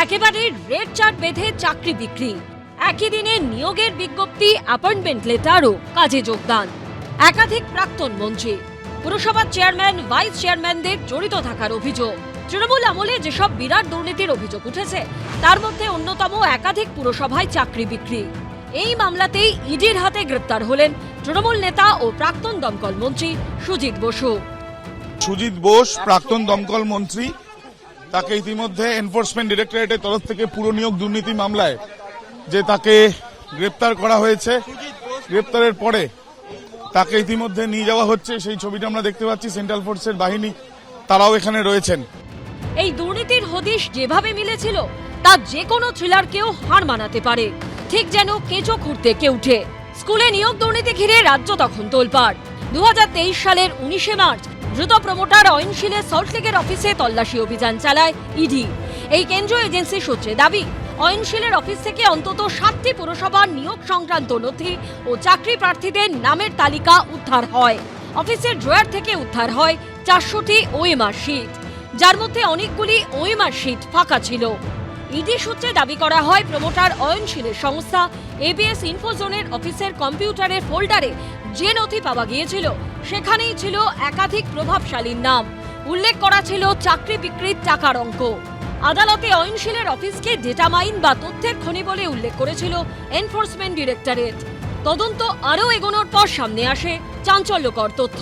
একেবারে red chart বেঁধে চাকরি বিক্রি, একই দিনে নিয়োগের বিজ্ঞপ্তি, অ্যাপয়েন্টমেন্ট লেটার ও কাজে যোগদান। একাধিক প্রাক্তন মন্ত্রী, পুরসভার চেয়ারম্যান, ভাইস চেয়ারম্যানদের জড়িত থাকার অভিযোগ। তৃণমূল আমলে যেসব বিরাট দুর্নীতির অভিযোগ উঠেছে তার মধ্যে অন্যতম একাধিক পুরসভায় চাকরি বিক্রি। এই মামলাতেই ইডির হাতে গ্রেপ্তার হলেন তৃণমূল নেতা ও প্রাক্তন দমকল মন্ত্রী সুজিত বসু। সুজিত বোস প্রাক্তন দমকল মন্ত্রী, তাকে ইতিমধ্যে এনফোর্সমেন্ট ডিরেক্টরেটের তরফ থেকে পুর নিয়োগ দুর্নীতি মামলায় যে তাকে গ্রেপ্তার করা হয়েছে, গ্রেপ্তারের পরে তাকে ইতিমধ্যে নিয়ে যাওয়া হচ্ছে। সেই ছবিটা আমরা দেখতে পাচ্ছি, সেন্ট্রাল ফোর্সের বাহিনী তারাও এখানে রয়েছেন। এই দুর্নীতির হদিশ যেভাবে মিলেছিল তা যে কোনো থ্রিলারকেও হার মানাতে পারে, ঠিক যেন কেঁচো খুঁড়তে কেউঠে। স্কুলে নিয়োগ দুর্নীতি ঘিরে রাজ্য তখন তোলপাড়। 2023 সালের 19শে মার্চ দ্রুত প্রমোটার অয়নশীলের সল্টলেকের অফিসে তল্লাশি অভিযান চালায় ইডি। এই কেন্দ্রীয় এজেন্সি সূত্রে দাবি, অয়নশীলের অফিস থেকে অন্তত 7টি পুরসভার নিয়োগ সংক্রান্ত নথি ও চাকরি প্রার্থীদের নামের তালিকা উদ্ধার হয়। অফিসের ড্রয়ার থেকে উদ্ধার হয় 400টি ওএমআর শিট, যার মধ্যে অনেকগুলি ওএমআর শিট ফাঁকা ছিল। ইডি সূত্রে দাবি করা হয়, প্রমোটার অয়নশীলের সংস্থা এবিএস ইনফোজোনের অফিসের কম্পিউটারের ফোল্ডারে যে নথি পাওয়া গিয়েছিল সেখানেই ছিল একাধিক প্রভাবশালীর নাম। উল্লেখ করা ছিল চাকরি বিক্রির টাকার অঙ্ক। আদালতে অয়নশীলের অফিসকে ডেটা মাইন বা তথ্যের খনি বলে উল্লেখ করেছিল এনফোর্সমেন্ট ডিরেক্টরেট। তদন্ত আরও এগোনোর পর সামনে আসে চাঞ্চল্যকর তথ্য।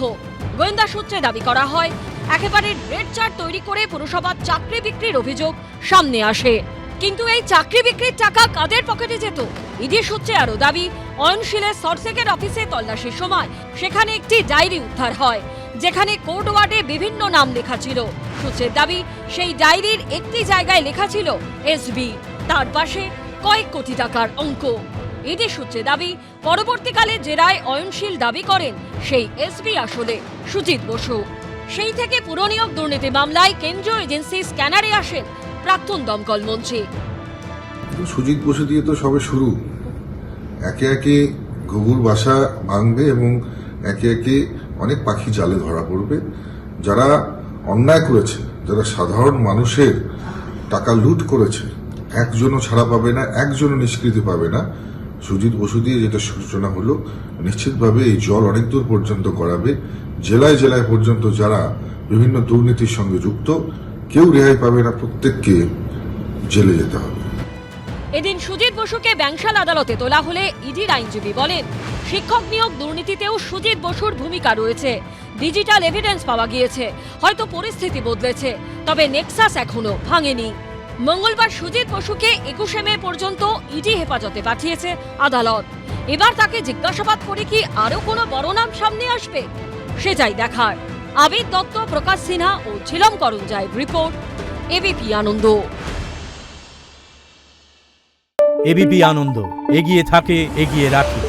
গোয়েন্দা সূত্রে দাবি করা হয়, একেবারে রেড চার্ট তৈরি করে পুরসভার চাকরি বিক্রির অভিযোগ সামনে আসে। কিন্তু এই চাকরি বিক্রির টাকা কাদের পকেটে যেত? ইডি সূত্রে আরও দাবি, অয়নশীলের সল্টলেকের অফিসে তল্লাশির সময় সেখানে একটি ডায়েরি উদ্ধার হয়, যেখানে কোড ওয়ার্ডে বিভিন্ন নাম লেখা ছিল। সূত্রের দাবি, সেই ডায়েরির একটি জায়গায় লেখা ছিল এসবি, তার পাশে কয়েক কোটি টাকার অঙ্ক। ইডি সূত্রে দাবি, পরবর্তীকালে জেরায় অয়নশীল দাবি করেন সেই এসবি আসলে সুজিত বসু। সেই থেকে পুরনিয়োগ দুর্নীতি মামলায় কেন্দ্রীয় এজেন্সি স্ক্যানারে আসেন প্রাক্তন দমকল মন্ত্রী। সুজিত বসু দিয়ে তো সবে শুরু, একে একে ঘুঘুর বাসা ভাঙবে এবং একে একে অনেক পাখি জালে ধরা পড়বে। যারা অন্যায় করেছে, যারা সাধারণ মানুষের টাকা লুট করেছে, একজনও ছাড়া পাবে না, একজনও নিষ্কৃতি পাবে না। সুজিত বসু দিয়ে যেটা সূচনা হলো, নিশ্চিতভাবে এই জল অনেক দূর পর্যন্ত গড়াবে। জেলায় জেলায় পর্যন্ত যারা বিভিন্ন দুর্নীতির সঙ্গে যুক্ত, কেউ রেহাই পাবে না, প্রত্যেককে জেলে যেতে হবে। এদিন সুজিত বসুকে ব্যাংশাল আদালতে তোলা হলে ইডির আইনজীবী বলেন, শিক্ষক নিয়োগ দুর্নীতিতেও সুজিত বসুর ভূমিকা রয়েছে। ডিজিটাল এভিডেন্স পাওয়া গিয়েছে, হয়তো পরিস্থিতি বদলেছে, তবে নেক্সাস এখনো ভাঙেনি। মঙ্গলবার সুজিত বসুকে 21শে মে পর্যন্ত ইডি হেফাজতে পাঠিয়েছে আদালত। এবার তাকে জিজ্ঞাসাবাদ করে কি আরো কোনো বড় নাম সামনে আসবে, সেটাই দেখার। আবির দত্ত, প্রকাশ সিনহা ও ঝিলম করঞ্জায়ের রিপোর্ট, এবিপি আনন্দ। এবিপি আনন্দ, এগিয়ে থাকে, এগিয়ে রাখে।